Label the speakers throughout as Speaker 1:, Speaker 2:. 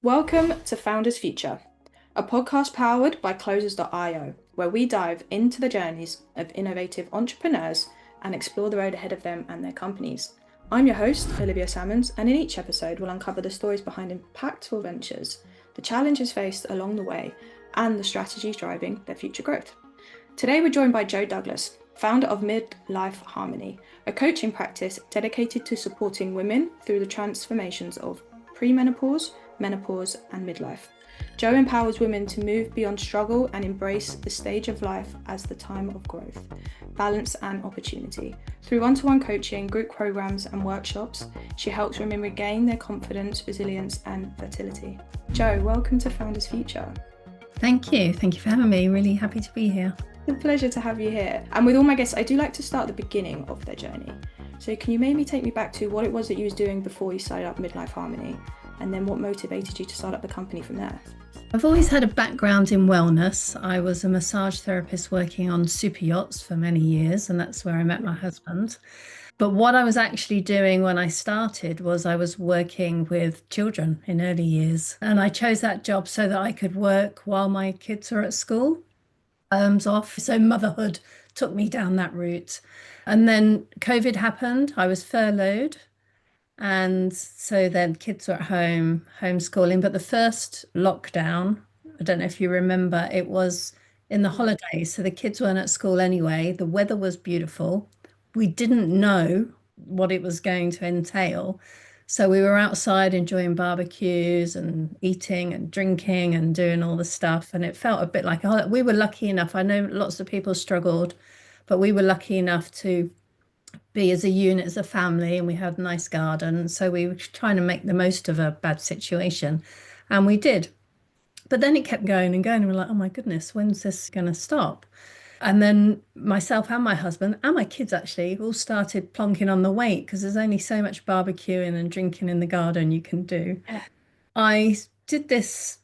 Speaker 1: Welcome to Founders Future, a podcast powered by Closers.io, where we dive into the journeys of innovative entrepreneurs and explore the road ahead of them and their companies. I'm your host, Olivia Salmons, and in each episode we'll uncover the stories behind impactful ventures, the challenges faced along the way, and the strategies driving their future growth. Today we're joined by Jo Douglas, founder of Midlife Harmony, a coaching practice dedicated to supporting women through the transformations of premenopause, menopause, and midlife. Jo empowers women to move beyond struggle and embrace the stage of life as the time of growth, balance, and opportunity. Through one-to-one coaching, group programs, and workshops, she helps women regain their confidence, resilience, and fertility. Jo, welcome to Founders Future.
Speaker 2: Thank you. Thank you for having me. Really happy to be here.
Speaker 1: It's a pleasure to have you here. And with all my guests, I do like to start at the beginning of their journey. So can you maybe take me back to what it was that you was doing before you started up Midlife Harmony, and then what motivated you to start up the company from there?
Speaker 2: I've always had a background in wellness. I was a massage therapist working on super yachts for many years, and that's where I met my husband. But what I was actually doing when I started was I was working with children in early years. And I chose that job so that I could work while my kids are at school, off. So motherhood took me down that route. And then COVID happened. I was furloughed. And so then kids were at home, homeschooling. But the first lockdown, I don't know if you remember, it was in the holidays. So the kids weren't at school anyway. The weather was beautiful. We didn't know what it was going to entail. So we were outside enjoying barbecues and eating and drinking and doing all the stuff. And it felt a bit like we were lucky enough. I know lots of people struggled, but we were lucky enough to be as a unit, as a family, and we had a nice garden. So we were trying to make the most of a bad situation. And we did. But then it kept going and going. And we're like, oh my goodness, when's this going to stop? And then myself and my husband and my kids actually all started plonking on the weight because there's only so much barbecuing and drinking in the garden you can do.
Speaker 1: Yeah.
Speaker 2: I did this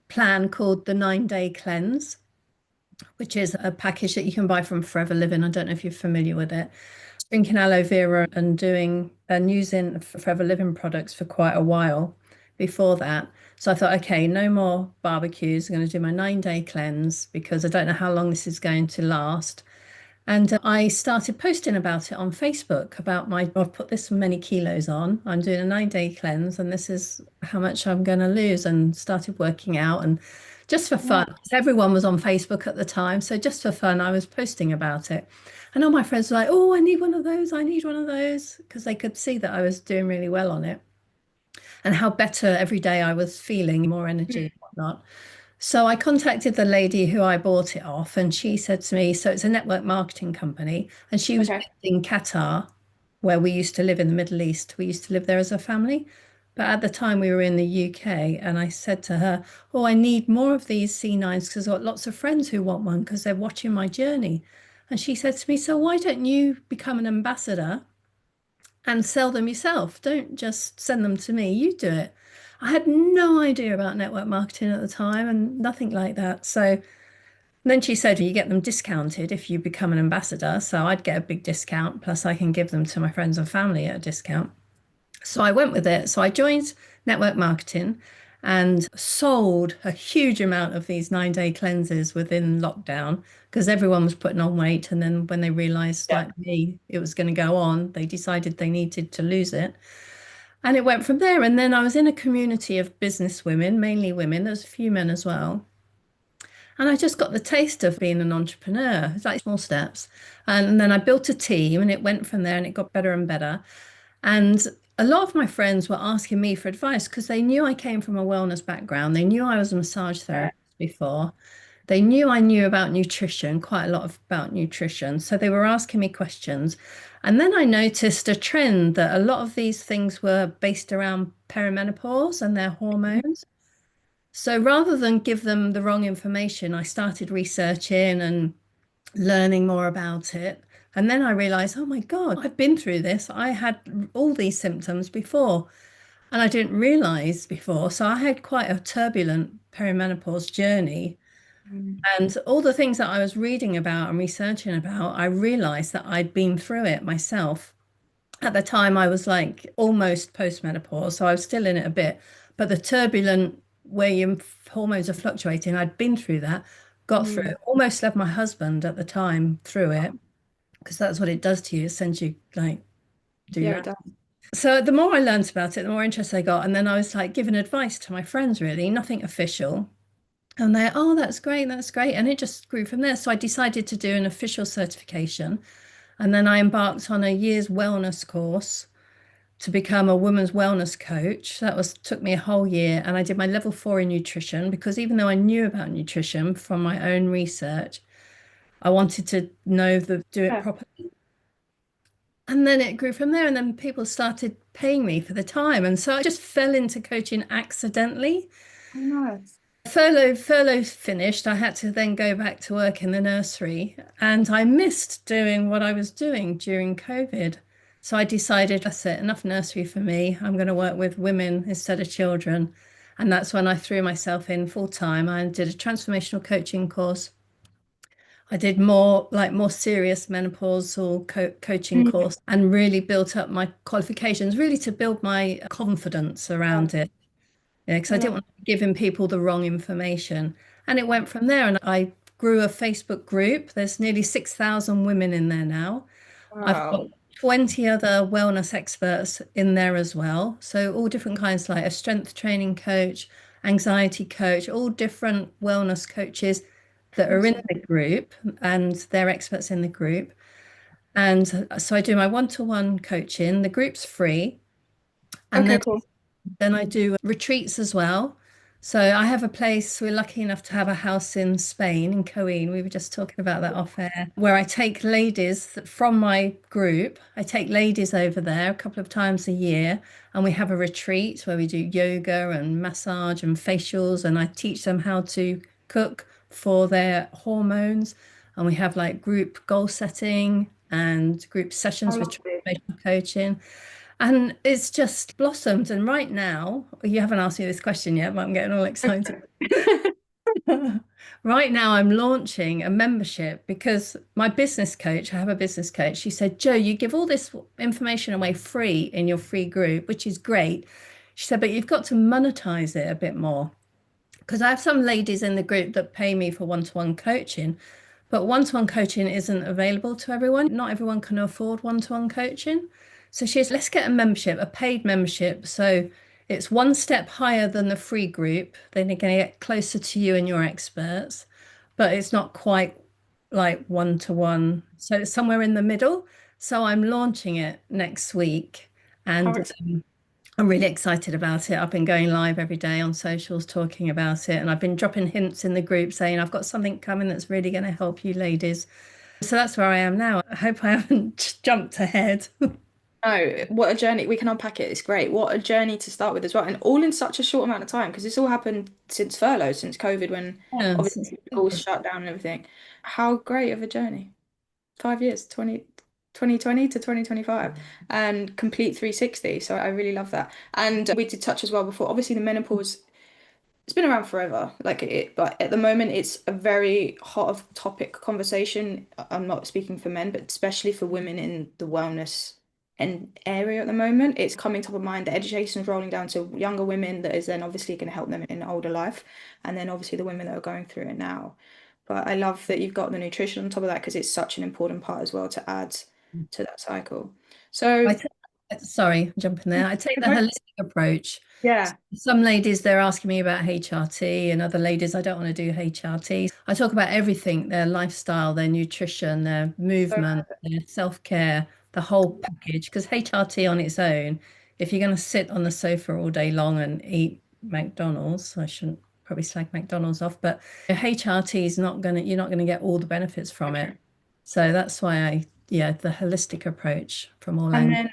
Speaker 2: plan called the 9-day cleanse, which is a package that you can buy from Forever Living. I don't know if you're familiar with it. Drinking aloe vera and doing and using Forever Living products for quite a while before that. So I thought, okay, no more barbecues. I'm going to do my 9-day cleanse because I don't know how long this is going to last. And I started posting about it on Facebook about I've put this many kilos on. I'm doing a 9-day cleanse and this is how much I'm going to lose, and started working out and just for fun. Everyone was on Facebook at the time. So just for fun, I was posting about it. And all my friends were like, oh, I need one of those. I need one of those, because they could see that I was doing really well on it and how better every day I was feeling, more energy and whatnot. So I contacted the lady who I bought it off, and she said to me, so it's a network marketing company, and she was based in Qatar, where we used to live in the Middle East. We used to live there as a family. But at the time we were in the UK, and I said to her, oh, I need more of these C9s because I've got lots of friends who want one because they're watching my journey. And she said to me, so why don't you become an ambassador and sell them yourself? Don't just send them to me, you do it. I had no idea about network marketing at the time and nothing like that. So then she said, you get them discounted if you become an ambassador. So I'd get a big discount, plus I can give them to my friends and family at a discount. So I went with it. So I joined network marketing and sold a huge amount of these 9-day cleanses within lockdown because everyone was putting on weight. And then when they realized, like me, it was going to go on, they decided they needed to lose it. And it went from there. And then I was in a community of business women, mainly women. There's a few men as well. And I just got the taste of being an entrepreneur. It's like small steps. And then I built a team and it went from there and it got better and better. And a lot of my friends were asking me for advice because they knew I came from a wellness background. They knew I was a massage therapist before. They knew I knew about nutrition, quite a lot about nutrition. So they were asking me questions. And then I noticed a trend that a lot of these things were based around perimenopause and their hormones. So rather than give them the wrong information, I started researching and learning more about it. And then I realized, oh my God, I've been through this. I had all these symptoms before and I didn't realize before. So I had quite a turbulent perimenopause journey. And all the things that I was reading about and researching about, I realized that I'd been through it myself. At the time, I was like almost postmenopause, so I was still in it a bit, But the turbulent where your hormones are fluctuating, I'd been through that, got through
Speaker 1: Mm.
Speaker 2: it, almost left my husband at the time through it, because that's what it does to you. It sends you like do
Speaker 1: Yeah, it
Speaker 2: that.
Speaker 1: does.
Speaker 2: So the more I learned about it, the more interest I got. And then I was like giving advice to my friends, really, nothing official. And they're, oh, that's great, that's great. And it just grew from there. So I decided to do an official certification. And then I embarked on a year's wellness course to become a women's wellness coach. That was took me a whole year. And I did my level 4 in nutrition because even though I knew about nutrition from my own research, I wanted to do it
Speaker 1: Yeah.
Speaker 2: properly. And then it grew from there. And then people started paying me for the time. And so I just fell into coaching accidentally.
Speaker 1: Oh, nice.
Speaker 2: Furlough finished. I had to then go back to work in the nursery, and I missed doing what I was doing during COVID. So I decided that's it, enough nursery for me. I'm going to work with women instead of children. And that's when I threw myself in full time. I did a transformational coaching course. I did more serious menopausal coaching
Speaker 1: Mm.
Speaker 2: course and really built up my qualifications, really to build my confidence around it. Yeah, because I didn't
Speaker 1: Yeah.
Speaker 2: want to be giving people the wrong information. And it went from there. And I grew a Facebook group. There's nearly 6,000 women in there now. I've got
Speaker 1: Wow.
Speaker 2: 20 other wellness experts in there as well. So all different kinds, like a strength training coach, anxiety coach, all different wellness coaches that are in
Speaker 1: Amazing.
Speaker 2: the group and they're experts in the group. And so I do my one-to-one coaching. The group's free. And
Speaker 1: Okay,
Speaker 2: then
Speaker 1: cool.
Speaker 2: then I do retreats as well. So I have a place, we're lucky enough to have a house in Spain, in Coin. We were just talking about that off air, where I take ladies from my group. I take ladies over there a couple of times a year, and we have a retreat where we do yoga and massage and facials, and I teach them how to cook for their hormones. And we have like group goal setting and group
Speaker 1: I
Speaker 2: sessions with
Speaker 1: love this.
Speaker 2: transformational coaching. And it's just blossomed. And right now, you haven't asked me this question yet, but I'm getting all excited.
Speaker 1: Okay.
Speaker 2: Right now, I'm launching a membership because my business coach, I have a business coach, she said, Joe, you give all this information away free in your free group, which is great. She said, but you've got to monetize it a bit more. Because I have some ladies in the group that pay me for one-to-one coaching, but one-to-one coaching isn't available to everyone. Not everyone can afford one-to-one coaching. So she says, let's get a membership, a paid membership. So it's one step higher than the free group. Then you're going to get closer to you and your experts, but it's not quite like one-to-one. So it's somewhere in the middle. So I'm launching it next week.
Speaker 1: How
Speaker 2: And
Speaker 1: exciting.
Speaker 2: I'm really excited about it. I've been going live every day on socials talking about it, and I've been dropping hints in the group saying I've got something coming that's really going to help you ladies. So that's where I am now. I hope I haven't jumped ahead.
Speaker 1: No, what a journey. We can unpack it. It's great. What a journey to start with as well. And all in such a short amount of time, because this all happened since furlough, since COVID, when
Speaker 2: Yes.
Speaker 1: obviously schools shut down and everything. How great of a journey. 5 years, 2020 to 2025, and complete 360. So I really love that. And we did touch as well before, obviously the menopause, it's been around forever, like it, but at the moment it's a very hot of topic conversation. I'm not speaking for men, but especially for women in the wellness and area at the moment. It's coming top of mind. The education is rolling down to younger women that is then obviously going to help them in older life. And then obviously the women that are going through it now. But I love that you've got the nutrition on top of that because it's such an important part as well to add to that cycle.
Speaker 2: I
Speaker 1: So,
Speaker 2: t Sorry, jumping there. I take the holistic approach.
Speaker 1: yeah.
Speaker 2: Some ladies, they're asking me about HRT, and other ladies, I don't want to do HRT. I talk about everything, their lifestyle, their nutrition, their
Speaker 1: So,
Speaker 2: movement, their self-care, the whole package. Because HRT on its own, if you're going to sit on the sofa all day long and eat McDonald's, I shouldn't probably slag McDonald's off, but HRT is not going to, you're not going to get all the benefits from it.
Speaker 1: okay.
Speaker 2: So that's why yeah, the holistic approach from all
Speaker 1: And
Speaker 2: angles.
Speaker 1: then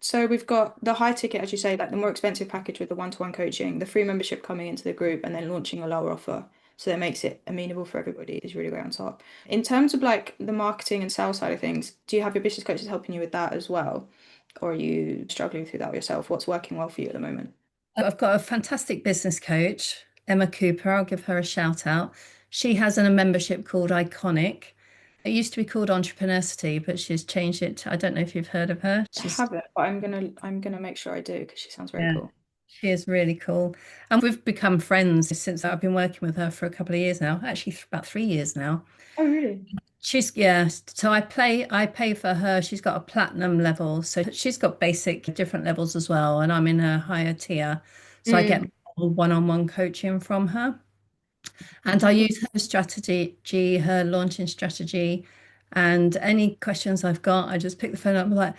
Speaker 1: so we've got the high ticket, as you say, like the more expensive package with the one-to-one coaching, the free membership coming into the group, and then launching a lower offer. So that makes it amenable for everybody is really great on top. In terms of like the marketing and sales side of things, do you have your business coaches helping you with that as well? Or are you struggling through that yourself? What's working well for you at the moment?
Speaker 2: I've got a fantastic business coach, Emma Cooper. I'll give her a shout out. She has a membership called Iconic. It used to be called Entrepreneurcity, but she's changed it. I don't know if you've heard of her.
Speaker 1: I
Speaker 2: She's
Speaker 1: haven't, but I'm gonna make sure I do because she sounds very
Speaker 2: Yeah.
Speaker 1: cool.
Speaker 2: She is really cool. And we've become friends since I've been working with her for a couple of years now, actually about 3 years now.
Speaker 1: Oh, really?
Speaker 2: Yeah, so I pay for her. She's got a platinum level. So she's got basic different levels as well. And I'm in a higher tier. So I get
Speaker 1: Mm.
Speaker 2: one-on-one coaching from her. And I use her strategy, her launching strategy, and any questions I've got, I just pick the phone up and be like,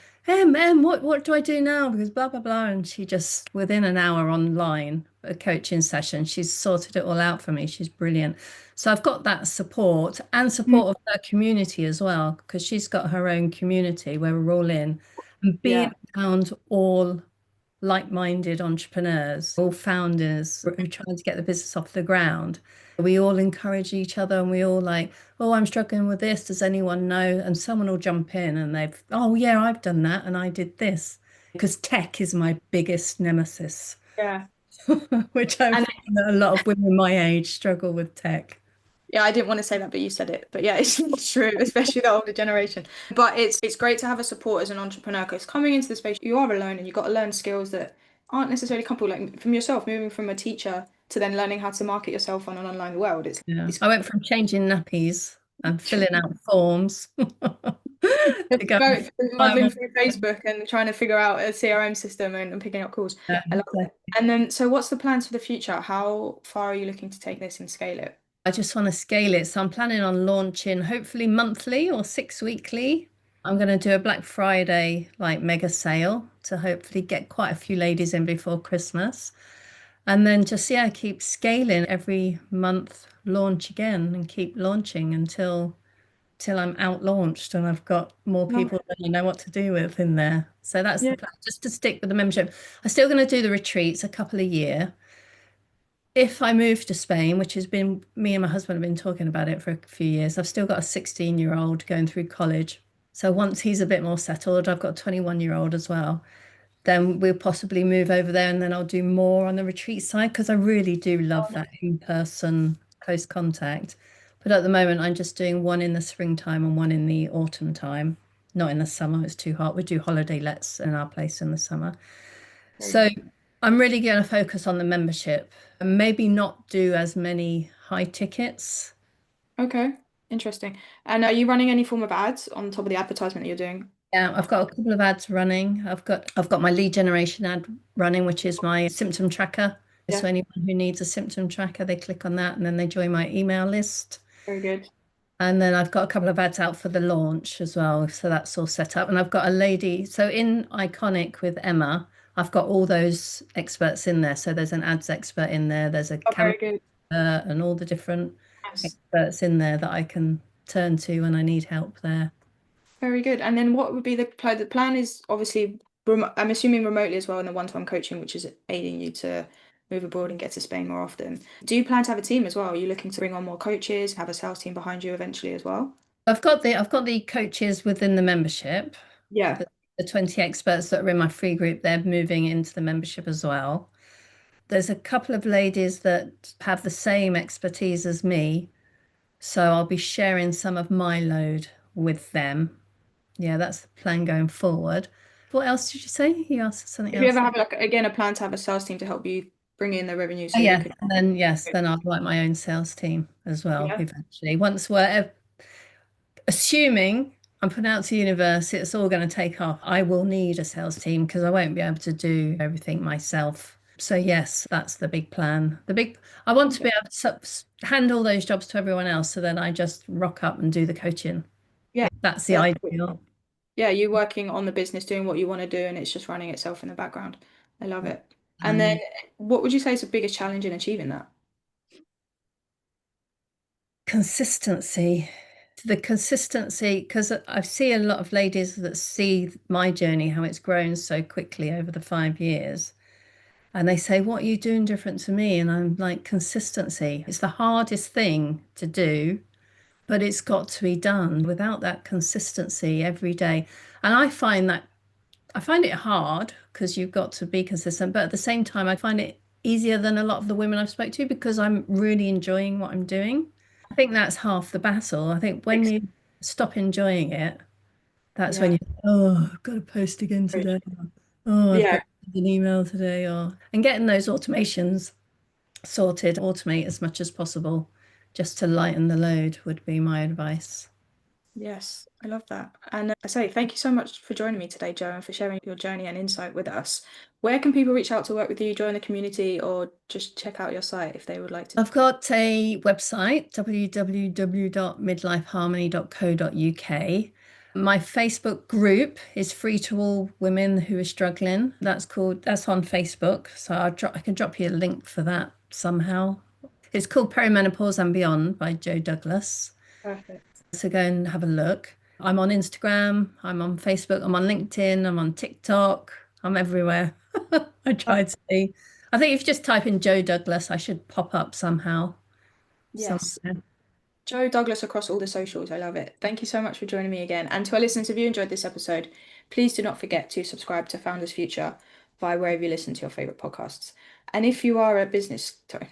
Speaker 2: what do I do now? Because blah, blah, blah. And she just, within an hour online, a coaching session, she's sorted it all out for me. She's brilliant. So I've got that support and
Speaker 1: Mm.
Speaker 2: support of her community as well, because she's got her own community where we're all in. And being
Speaker 1: Yeah.
Speaker 2: around all like-minded entrepreneurs, all founders who are trying to get the business off the ground. We all encourage each other and we all like, oh, I'm struggling with this. Does anyone know? And someone will jump in and oh, yeah, I've done that and I did this. Because tech is my biggest nemesis,
Speaker 1: Yeah.
Speaker 2: which I
Speaker 1: And
Speaker 2: find that a lot of women my age struggle with tech.
Speaker 1: yeah, I didn't want to say that, but you said it. But yeah, it's true, especially the older generation. But it's great to have a support as an entrepreneur because coming into the space, you are alone and you've got to learn skills that aren't necessarily comfortable. Like from yourself, moving from a teacher to then learning how to market yourself on an online world.
Speaker 2: Yeah.
Speaker 1: It's
Speaker 2: I went from changing nappies and filling out forms to going
Speaker 1: muddling
Speaker 2: viral.
Speaker 1: through Facebook and trying to figure out a CRM system and picking up calls.
Speaker 2: Yeah,
Speaker 1: I love
Speaker 2: so
Speaker 1: it. And then, so what's the plans for the future? How far are you looking to take this and scale it?
Speaker 2: I just want to scale it. So I'm planning on launching hopefully monthly or 6 weekly. I'm going to do a Black Friday like mega sale to hopefully get quite a few ladies in before Christmas. And then just, yeah, keep scaling every month, launch again and keep launching until till I'm out launched and I've got more
Speaker 1: Love
Speaker 2: people
Speaker 1: it.
Speaker 2: than I know what to do with in there. So that's the
Speaker 1: Yeah.
Speaker 2: plan, just to stick with the membership. I'm still going to do the retreats a couple a year. If I move to Spain, which has been me and my husband have been talking about it for a few years, I've still got a 16-year-old going through college. So once he's a bit more settled, I've got a 21-year-old as well. Then we'll possibly move over there and then I'll do more on the retreat side because I really do love that in-person close contact. But at the moment, I'm just doing one in the springtime and one in the autumn time, not in the summer. It's too hot. We do holiday lets in our place in the summer.
Speaker 1: Very
Speaker 2: So
Speaker 1: nice.
Speaker 2: I'm really going to focus on the membership and maybe not do as many high tickets.
Speaker 1: Okay. Interesting. And are you running any form of ads on top of the advertisement that you're doing?
Speaker 2: Yeah, I've got a couple of ads running. I've got my lead generation ad running, which is my symptom tracker.
Speaker 1: Yeah.
Speaker 2: So anyone who needs a symptom tracker, they click on that and then they join my email list.
Speaker 1: Very good.
Speaker 2: And then I've got a couple of ads out for the launch as well. So that's all set up. And I've got a lady. So in Iconic with Emma, I've got all those experts in there. So there's an ads expert in there, there's a
Speaker 1: Oh,
Speaker 2: camera
Speaker 1: very good.
Speaker 2: and all the different
Speaker 1: Yes.
Speaker 2: experts in there that I can turn to when I need help there.
Speaker 1: Very good. And then what would be the plan? The plan is obviously, I'm assuming remotely as well in the one-to-one coaching, which is aiding you to move abroad and get to Spain more often. Do you plan to have a team as well? Are you looking to bring on more coaches, have a sales team behind you eventually as well?
Speaker 2: I've got the coaches within the membership,
Speaker 1: Yeah.
Speaker 2: the 20 experts that are in my free group, they're moving into the membership as well. There's a couple of ladies that have the same expertise as me, so I'll be sharing some of my load with them. Yeah, that's the plan going forward. What else did you say? You asked something
Speaker 1: If you
Speaker 2: else.
Speaker 1: ever have like again a plan to have a sales team to help you bring in the revenue
Speaker 2: Oh,
Speaker 1: so you
Speaker 2: yeah,
Speaker 1: could.
Speaker 2: and then yes, then I'll write my own sales team as well
Speaker 1: Yeah.
Speaker 2: eventually. Once we're assuming I'm putting out to university, it's all going to take off. I will need a sales team because I won't be able to do everything myself. So yes, that's the big plan. I want to be
Speaker 1: Okay.
Speaker 2: able to hand all those jobs to everyone else, so then I just rock up and do the coaching.
Speaker 1: Yeah.
Speaker 2: That's the
Speaker 1: Yeah.
Speaker 2: ideal.
Speaker 1: Yeah, you working on the business, doing what you want to do, and it's just running itself in the background. I love
Speaker 2: That's
Speaker 1: it.
Speaker 2: the
Speaker 1: And
Speaker 2: plan,
Speaker 1: then
Speaker 2: yeah.
Speaker 1: what would you say is the biggest challenge in achieving that?
Speaker 2: Consistency. The consistency, because I see a lot of ladies that see my journey, how it's grown so quickly over the 5 years. And they say, what are you doing different to me? And I'm like, consistency. It's the hardest thing to do, but it's got to be done without that consistency every day. And I find it hard because you've got to be consistent, but at the same time, I find it easier than a lot of the women I've spoke to because I'm really enjoying what I'm doing. I think that's half the battle. I think when
Speaker 1: Ex-
Speaker 2: you stop enjoying it, that's when
Speaker 1: Yeah.
Speaker 2: you, oh, I've got to post again today. Oh, I've
Speaker 1: Yeah.
Speaker 2: got an email today, or and getting those automations sorted, automate as much as possible, just to lighten the load would be my advice.
Speaker 1: Yes, I love that. And I say thank you so much for joining me today, Joe, and for sharing your journey and insight with us. Where can people reach out to work with you, join the community, or just check out your site if they would like to?
Speaker 2: I've got a website, www.midlifeharmony.co.uk. My Facebook group is free to all women who are struggling. That's on Facebook. So I can drop you a link for that somehow. It's called Perimenopause and Beyond by Joe Douglas.
Speaker 1: Perfect.
Speaker 2: So go and have a look. I'm on Instagram, I'm on Facebook, I'm on LinkedIn, I'm on TikTok, I'm everywhere. I try to be. I think if you just type in Joe Douglas, I should pop up somehow.
Speaker 1: Yes.
Speaker 2: Somewhere.
Speaker 1: Joe Douglas across all the socials. I love it. Thank you so much for joining me again. And to our listeners, if you enjoyed this episode, please do not forget to subscribe to Founders Future via wherever you listen to your favorite podcasts. And if you are a business, sorry,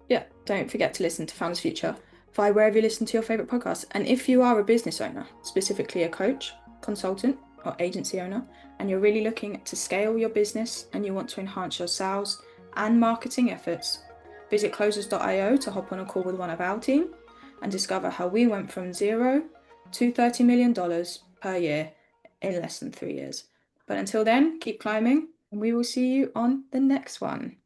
Speaker 1: yeah, don't forget to listen to Founders Future via wherever you listen to your favorite podcasts. And if you are a business owner, specifically a coach, consultant, or agency owner, and you're really looking to scale your business and you want to enhance your sales and marketing efforts, visit closers.io to hop on a call with one of our team and discover how we went from zero to $30 million per year in less than 3 years. But until then, keep climbing, and we will see you on the next one.